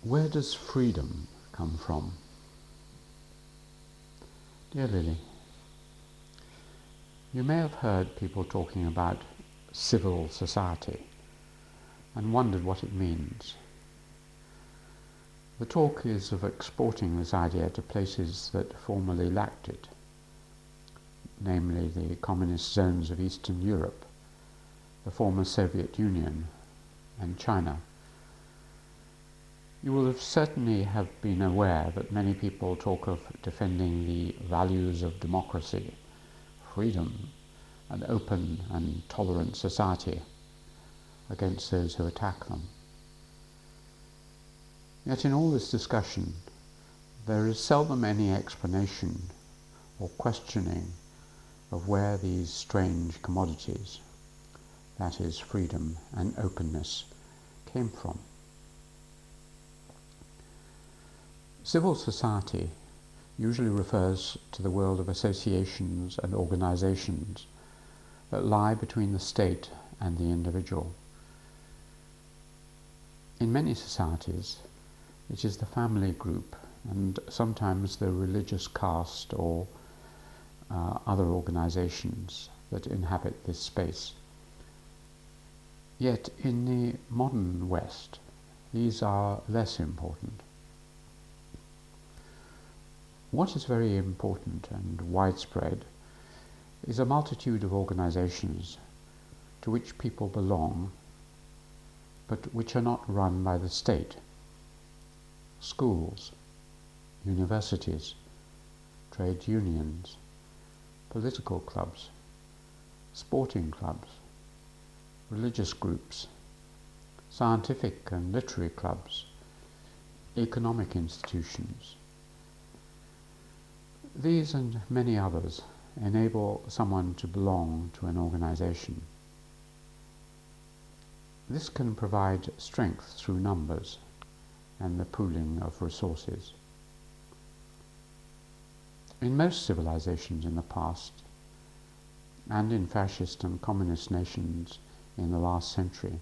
Where does freedom come from? Dear Lily, you may have heard people talking about civil society and wondered what it means. The talk is of exporting this idea to places that formerly lacked it, namely the communist zones of Eastern Europe, the former Soviet Union, and China. You will certainly have been aware that many people talk of defending the values of democracy, freedom, an open and tolerant society against those who attack them. Yet in all this discussion, there is seldom any explanation or questioning of where these strange commodities, that is, freedom and openness, came from. Civil society usually refers to the world of associations and organizations that lie between the state and the individual. In many societies, it is the family group and sometimes the religious caste or other organizations that inhabit this space. Yet in the modern West, these are less important. What is very important and widespread is a multitude of organizations to which people belong, but which are not run by the state. Schools, universities, trade unions, political clubs, sporting clubs, religious groups, scientific and literary clubs, economic institutions. These and many others enable someone to belong to an organization. This can provide strength through numbers and the pooling of resources. In most civilizations in the past, and in fascist and communist nations in the last century,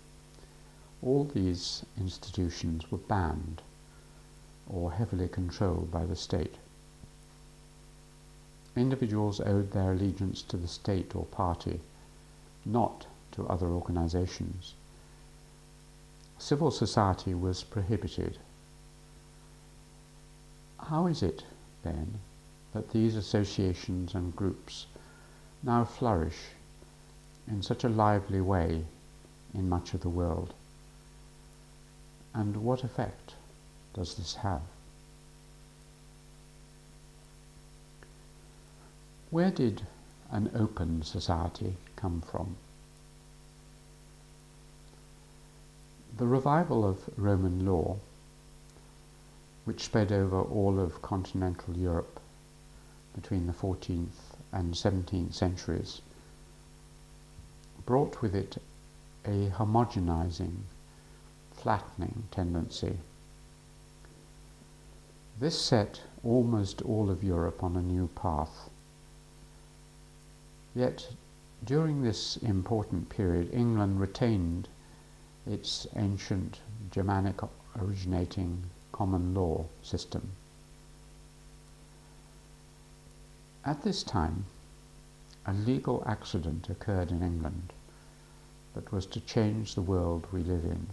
all these institutions were banned or heavily controlled by the state. Individuals owed their allegiance to the state or party, not to other organizations. Civil society was prohibited. How is it, then, that these associations and groups now flourish in such a lively way in much of the world? And what effect does this have? Where did an open society come from? The revival of Roman law, which spread over all of continental Europe between the 14th and 17th centuries, brought with it a homogenizing, flattening tendency. This set almost all of Europe on a new path. Yet, during this important period, England retained its ancient Germanic originating common law system. At this time, a legal accident occurred in England that was to change the world we live in.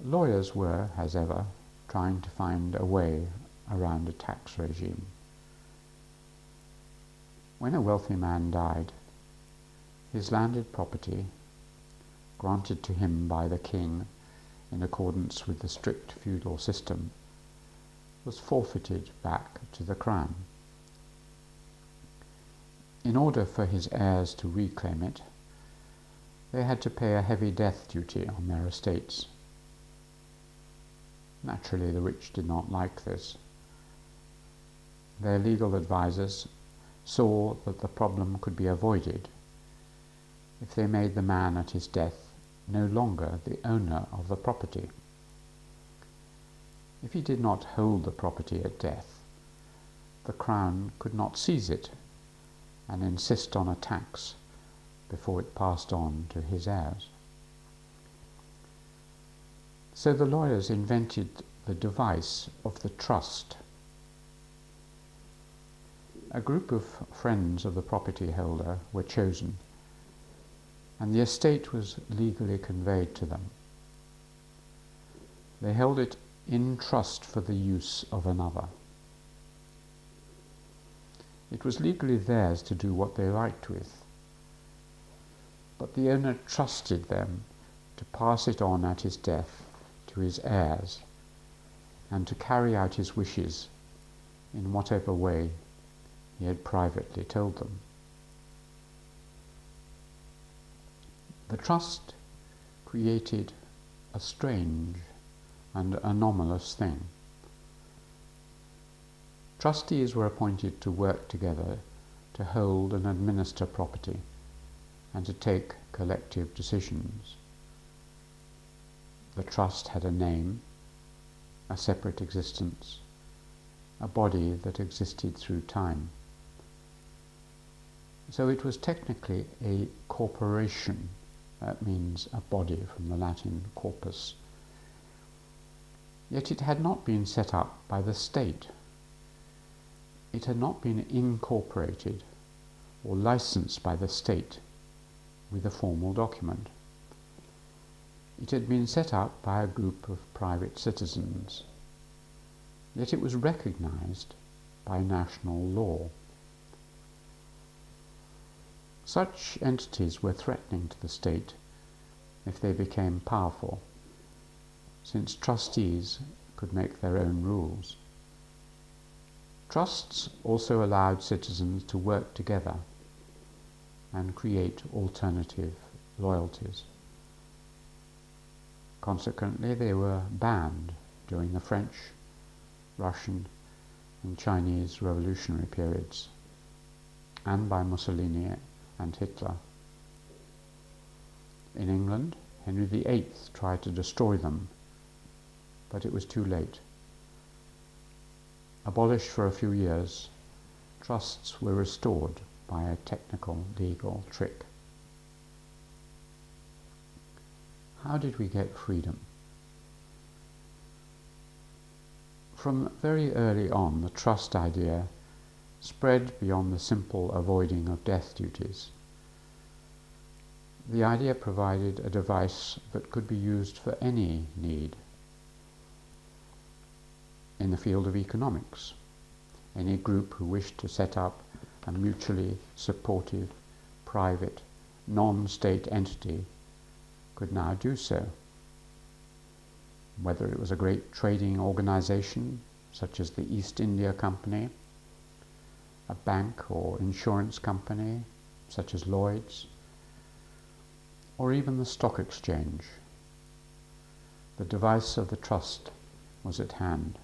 Lawyers were, as ever, trying to find a way around a tax regime. When a wealthy man died, his landed property, granted to him by the king in accordance with the strict feudal system, was forfeited back to the crown. In order for his heirs to reclaim it, they had to pay a heavy death duty on their estates. Naturally, the rich did not like this. Their legal advisers saw that the problem could be avoided if they made the man at his death no longer the owner of the property. If he did not hold the property at death, the crown could not seize it and insist on a tax before it passed on to his heirs. So the lawyers invented the device of the trust. A group of friends of the property holder were chosen, and the estate was legally conveyed to them. They held it in trust for the use of another. It was legally theirs to do what they liked with, but the owner trusted them to pass it on at his death to his heirs and to carry out his wishes in whatever way he had privately told them. The trust created a strange and anomalous thing. Trustees were appointed to work together to hold and administer property and to take collective decisions. The trust had a name, a separate existence, a body that existed through time. So it was technically a corporation. That means a body, from the Latin corpus. Yet it had not been set up by the state. It had not been incorporated or licensed by the state with a formal document. It had been set up by a group of private citizens. Yet it was recognized by national law. Such entities were threatening to the state if they became powerful, since trustees could make their own rules. Trusts also allowed citizens to work together and create alternative loyalties. Consequently, they were banned during the French, Russian, and Chinese revolutionary periods, and by Mussolini and Hitler. In England, Henry VIII tried to destroy them, but it was too late. Abolished for a few years, trusts were restored by a technical legal trick. How did we get freedom? From very early on, the trust idea spread beyond the simple avoiding of death duties. The idea provided a device that could be used for any need. In the field of economics, any group who wished to set up a mutually supportive, private, non-state entity could now do so. Whether it was a great trading organization, such as the East India Company, a bank or insurance company, such as Lloyd's, or even the stock exchange, the device of the trust was at hand.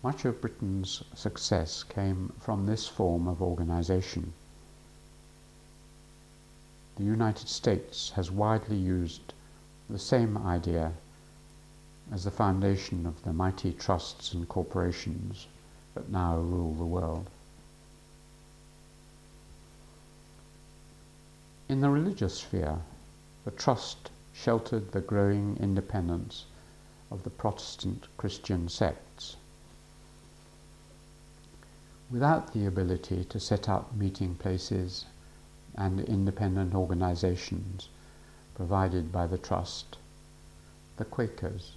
Much of Britain's success came from this form of organization. The United States has widely used the same idea as the foundation of the mighty trusts and corporations that now rule the world. In the religious sphere, the trust sheltered the growing independence of the Protestant Christian sects. Without the ability to set up meeting places and independent organizations provided by the trust, the Quakers,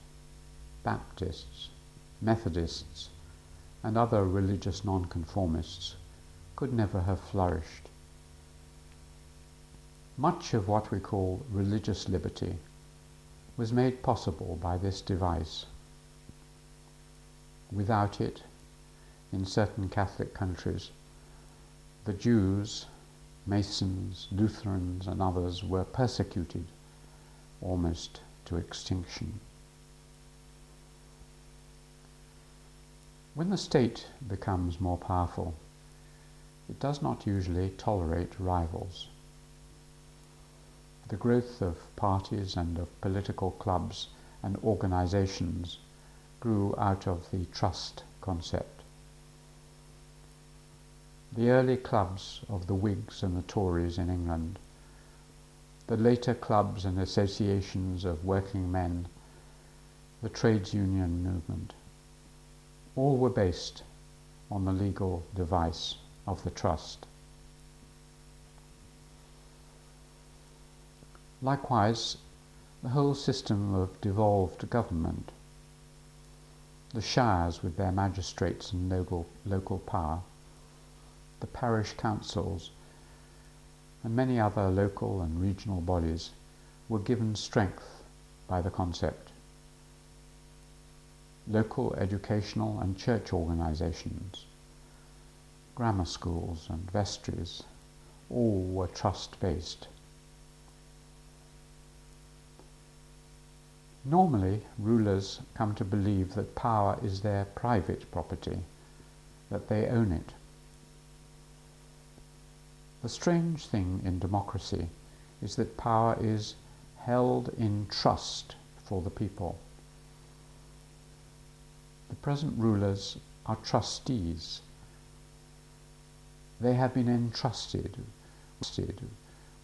Baptists, Methodists, and other religious nonconformists could never have flourished. Much of what we call religious liberty was made possible by this device. Without it, in certain Catholic countries, the Jews, Masons, Lutherans, and others were persecuted almost to extinction. When the state becomes more powerful, it does not usually tolerate rivals. The growth of parties and of political clubs and organizations grew out of the trust concept. The early clubs of the Whigs and the Tories in England the later clubs and associations of working men, the trades union movement, all were based on the legal device of the trust. Likewise, the whole system of devolved government, the shires with their magistrates and local power, the parish councils, and many other local and regional bodies were given strength by the concept. Local educational and church organizations, grammar schools and vestries, all were trust-based. Normally, rulers come to believe that power is their private property, that they own it. The strange thing in democracy is that power is held in trust for the people. The present rulers are trustees. They have been entrusted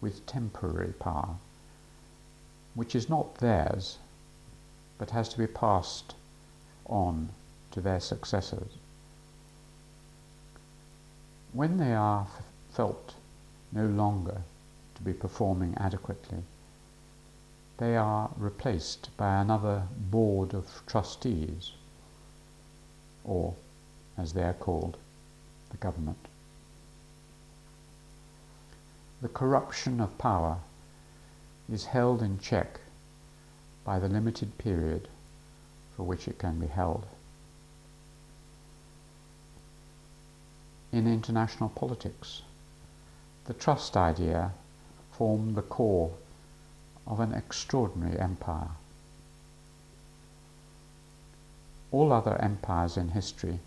with temporary power, which is not theirs, but has to be passed on to their successors. When they are felt no longer to be performing adequately, they are replaced by another board of trustees, or, as they are called, the government. The corruption of power is held in check by the limited period for which it can be held. In international politics, the trust idea formed the core of an extraordinary empire. All other empires in history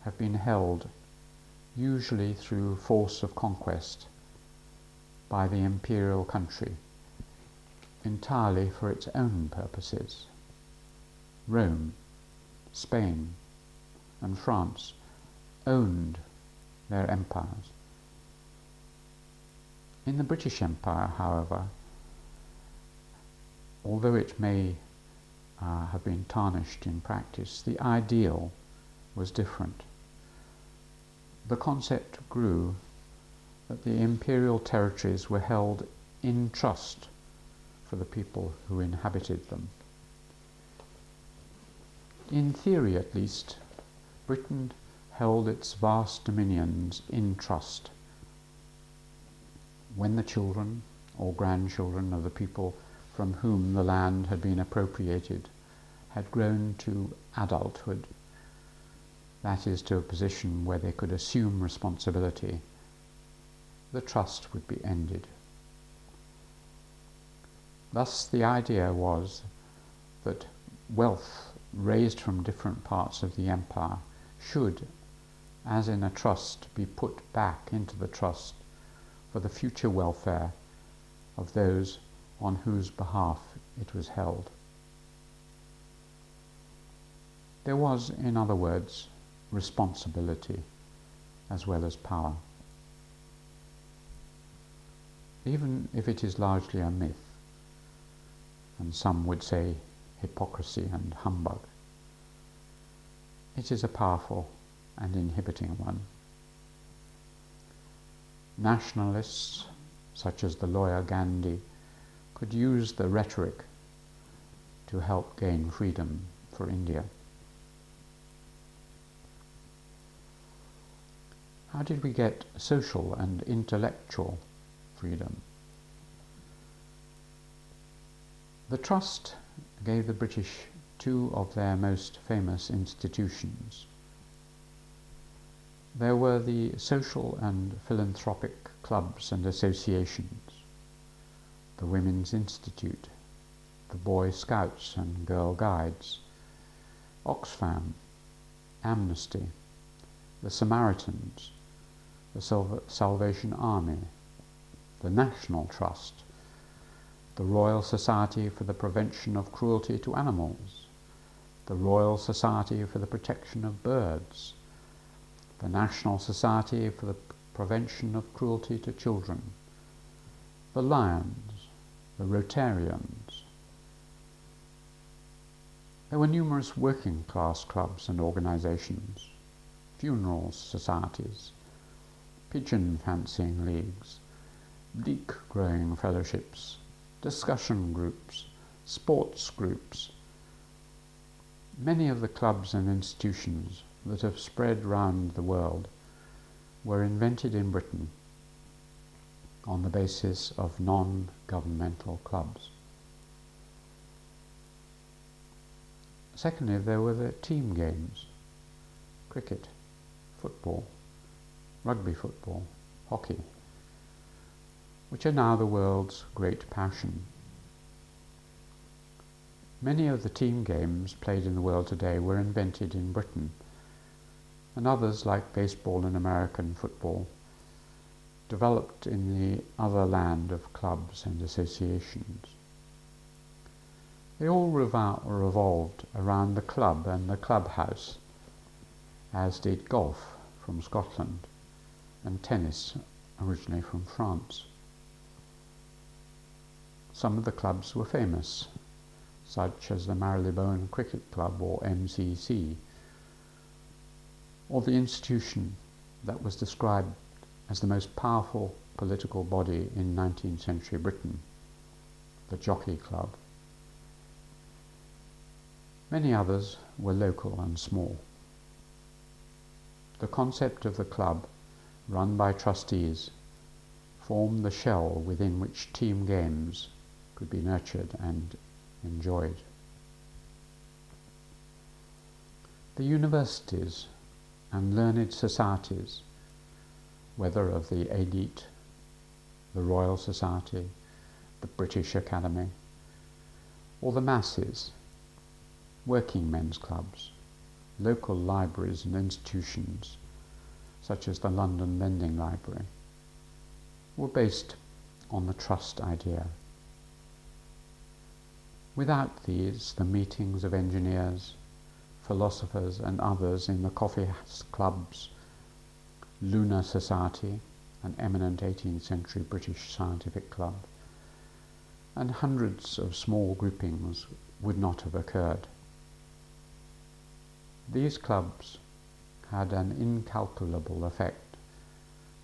have been held, usually through force of conquest, by the imperial country, entirely for its own purposes. Rome, Spain, and France owned their empires. In the British Empire, however, although it may have been tarnished in practice, the ideal was different. The concept grew that the imperial territories were held in trust for the people who inhabited them. In theory, at least, Britain held its vast dominions in trust. When the children or grandchildren of the people from whom the land had been appropriated had grown to adulthood, that is, to a position where they could assume responsibility, the trust would be ended. Thus the idea was that wealth raised from different parts of the empire should, as in a trust, be put back into the trust for the future welfare of those on whose behalf it was held. There was, in other words, responsibility as well as power. Even if it is largely a myth, and some would say hypocrisy and humbug, it is a powerful and inhibiting one. Nationalists, such as the lawyer Gandhi, could use the rhetoric to help gain freedom for India. How did we get social and intellectual freedom? The Trust gave the British two of their most famous institutions. There were the social and philanthropic clubs and associations, the Women's Institute, the Boy Scouts and Girl Guides, Oxfam, Amnesty, the Samaritans, the Salvation Army, the National Trust, the Royal Society for the Prevention of Cruelty to Animals, the Royal Society for the Protection of Birds, the National Society for the Prevention of Cruelty to Children, the Lions, the Rotarians. There were numerous working class clubs and organisations, funeral societies, pigeon fancying leagues, leek growing fellowships, discussion groups, sports groups. Many of the clubs and institutions that have spread round the world were invented in Britain on the basis of non-governmental clubs. Secondly, there were the team games: cricket, football, rugby football, hockey, which are now the world's great passion. Many of the team games played in the world today were invented in Britain, and others, like baseball and American football, developed in the other land of clubs and associations. They all revolved around the club and the clubhouse, as did golf from Scotland and tennis, originally from France. Some of the clubs were famous, such as the Marylebone Cricket Club, or MCC, or the institution that was described as the most powerful political body in 19th century Britain, the Jockey Club. Many others were local and small. The concept of the club, run by trustees, formed the shell within which team games could be nurtured and enjoyed. The universities and learned societies, whether of the elite, the Royal Society, the British Academy, or the masses, working men's clubs, local libraries and institutions, such as the London Lending Library, were based on the trust idea. Without these, the meetings of engineers, philosophers and others in the coffee house clubs, Lunar Society, an eminent 18th century British scientific club, and hundreds of small groupings would not have occurred. These clubs had an incalculable effect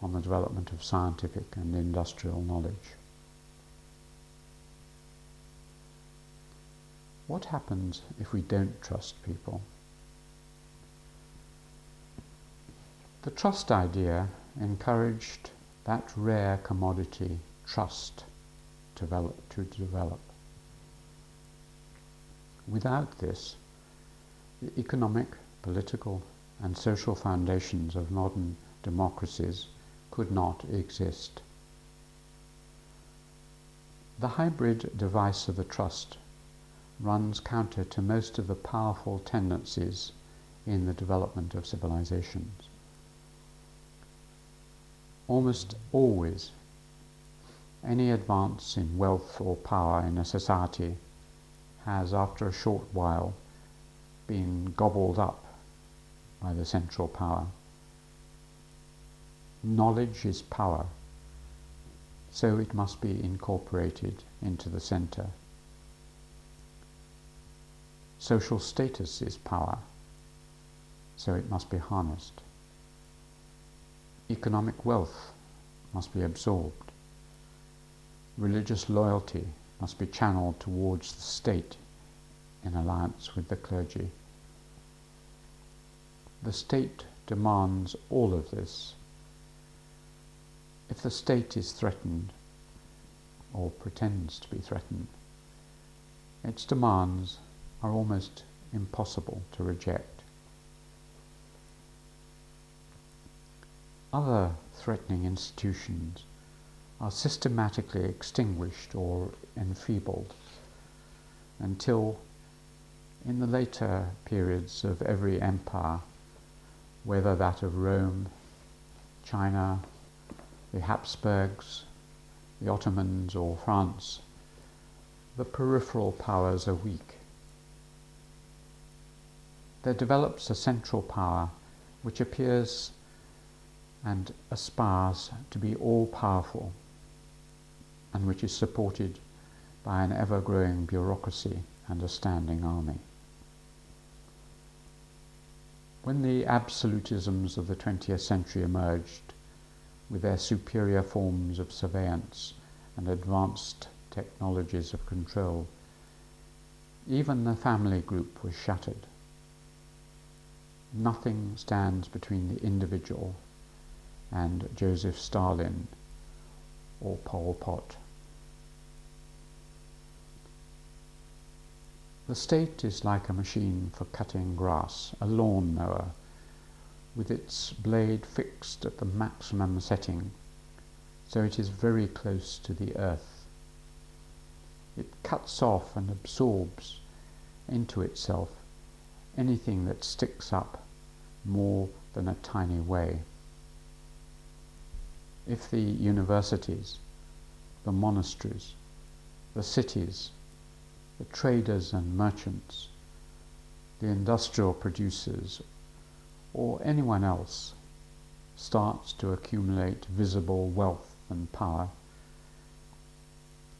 on the development of scientific and industrial knowledge. What happens if we don't trust people? The trust idea encouraged that rare commodity, trust, to develop. Without this, the economic, political, and social foundations of modern democracies could not exist. The hybrid device of the trust runs counter to most of the powerful tendencies in the development of civilizations. Almost always, any advance in wealth or power in a society has, after a short while, been gobbled up by the central power. Knowledge is power, so it must be incorporated into the center. Social status is power, so it must be harnessed. Economic wealth must be absorbed. Religious loyalty must be channeled towards the state in alliance with the clergy. The state demands all of this. If the state is threatened, or pretends to be threatened, its demands are almost impossible to reject. Other threatening institutions are systematically extinguished or enfeebled until, in the later periods of every empire, whether that of Rome, China, the Habsburgs, the Ottomans, or France, the peripheral powers are weak. There develops a central power which appears and aspires to be all-powerful, and which is supported by an ever-growing bureaucracy and a standing army. When the absolutisms of the 20th century emerged, with their superior forms of surveillance and advanced technologies of control, even the family group was shattered. Nothing stands between the individual and Joseph Stalin or Pol Pot. The state is like a machine for cutting grass, a lawn mower, with its blade fixed at the maximum setting, so it is very close to the earth. It cuts off and absorbs into itself anything that sticks up more than a tiny way. If the universities, the monasteries, the cities, the traders and merchants, the industrial producers, or anyone else starts to accumulate visible wealth and power,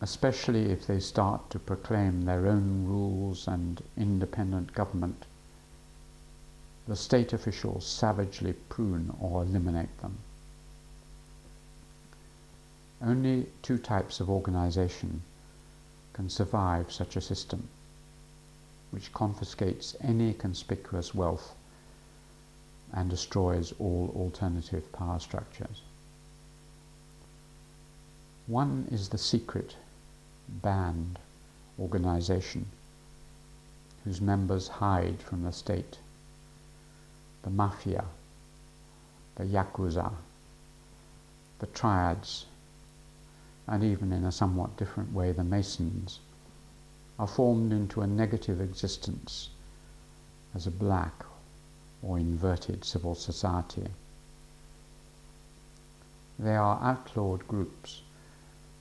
especially if they start to proclaim their own rules and independent government, the state officials savagely prune or eliminate them. Only two types of organization can survive such a system, which confiscates any conspicuous wealth and destroys all alternative power structures. One is the secret, banned organization whose members hide from the state, the mafia, the yakuza, the triads, and even in a somewhat different way the Masons, are formed into a negative existence as a black or inverted civil society. They are outlawed groups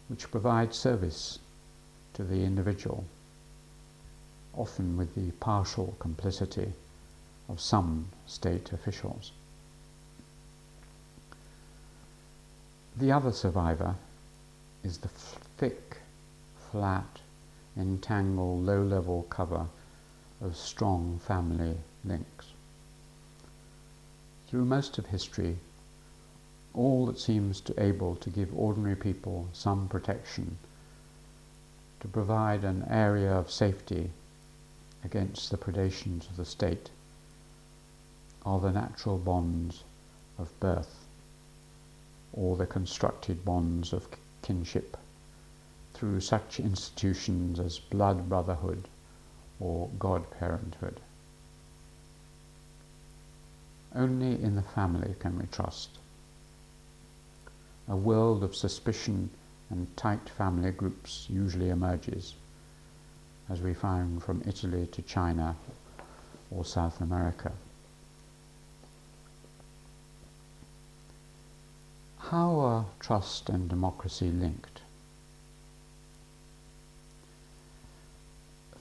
which provide service to the individual, often with the partial complicity of some state officials. The other survivor is the thick, flat, entangled, low-level cover of strong family links. Through most of history, all that seems to able to give ordinary people some protection, to provide an area of safety against the predations of the state, are the natural bonds of birth, or the constructed bonds of kinship through such institutions as blood brotherhood or godparenthood. Only in the family can we trust. A world of suspicion and tight family groups usually emerges, as we found from Italy to China or South America. How are trust and democracy linked?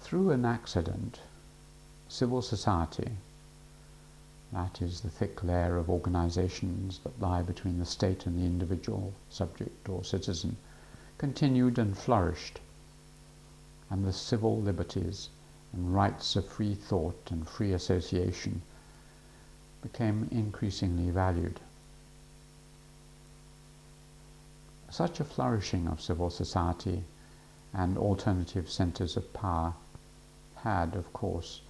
Through an accident, civil society, that is the thick layer of organizations that lie between the state and the individual subject or citizen, continued and flourished, and the civil liberties and rights of free thought and free association became increasingly valued. Such a flourishing of civil society and alternative centers of power had, of course,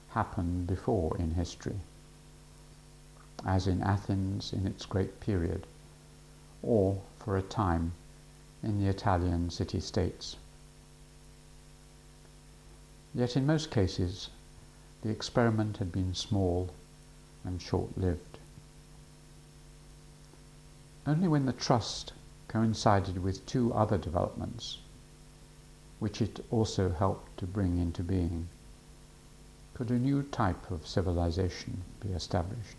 happened before in history, as in Athens in its great period, or, for a time, in the Italian city-states. Yet in most cases, the experiment had been small and short-lived. Only when the trust coincided with two other developments, which it also helped to bring into being, could a new type of civilization be established.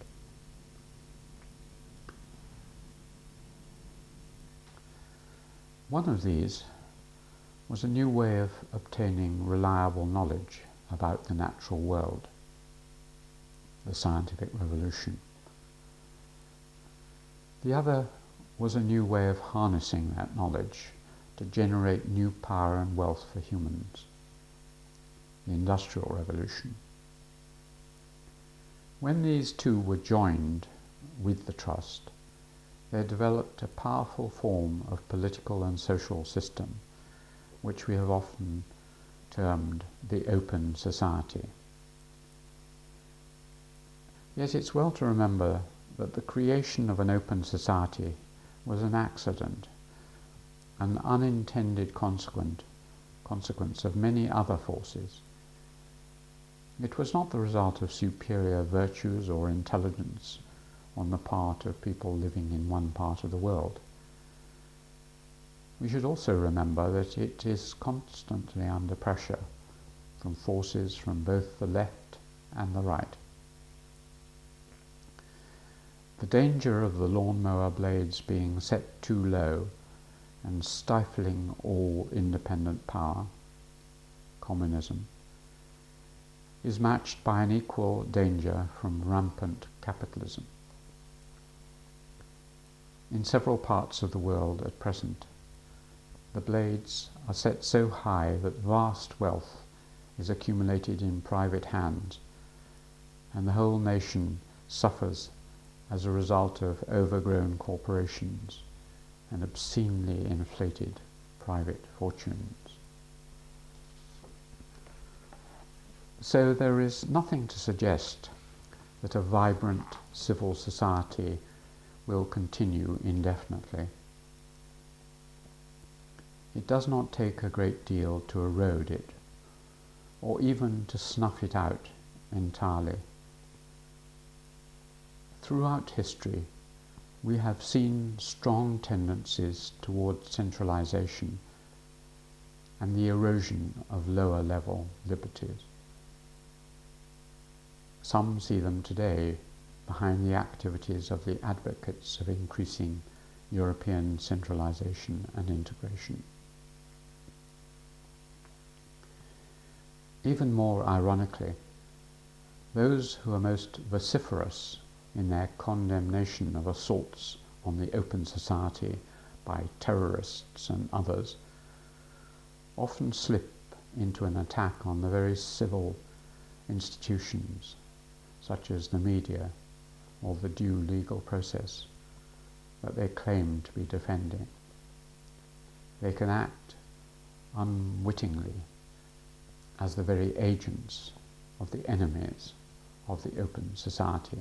One of these was a new way of obtaining reliable knowledge about the natural world, the scientific revolution. The other was a new way of harnessing that knowledge to generate new power and wealth for humans, the Industrial Revolution. When these two were joined with the trust, they developed a powerful form of political and social system, which we have often termed the open society. Yet it's well to remember that the creation of an open society was an accident, an unintended consequence of many other forces. It was not the result of superior virtues or intelligence on the part of people living in one part of the world. We should also remember that it is constantly under pressure from forces from both the left and the right. The danger of the lawnmower blades being set too low and stifling all independent power, communism, is matched by an equal danger from rampant capitalism. In several parts of the world at present, the blades are set so high that vast wealth is accumulated in private hands, and the whole nation suffers as a result of overgrown corporations and obscenely inflated private fortunes. So there is nothing to suggest that a vibrant civil society will continue indefinitely. It does not take a great deal to erode it, or even to snuff it out entirely. Throughout history, we have seen strong tendencies towards centralization and the erosion of lower level liberties. Some see them today behind the activities of the advocates of increasing European centralization and integration. Even more ironically, those who are most vociferous in their condemnation of assaults on the open society by terrorists and others often slip into an attack on the very civil institutions such as the media or the due legal process that they claim to be defending. They can act unwittingly as the very agents of the enemies of the open society.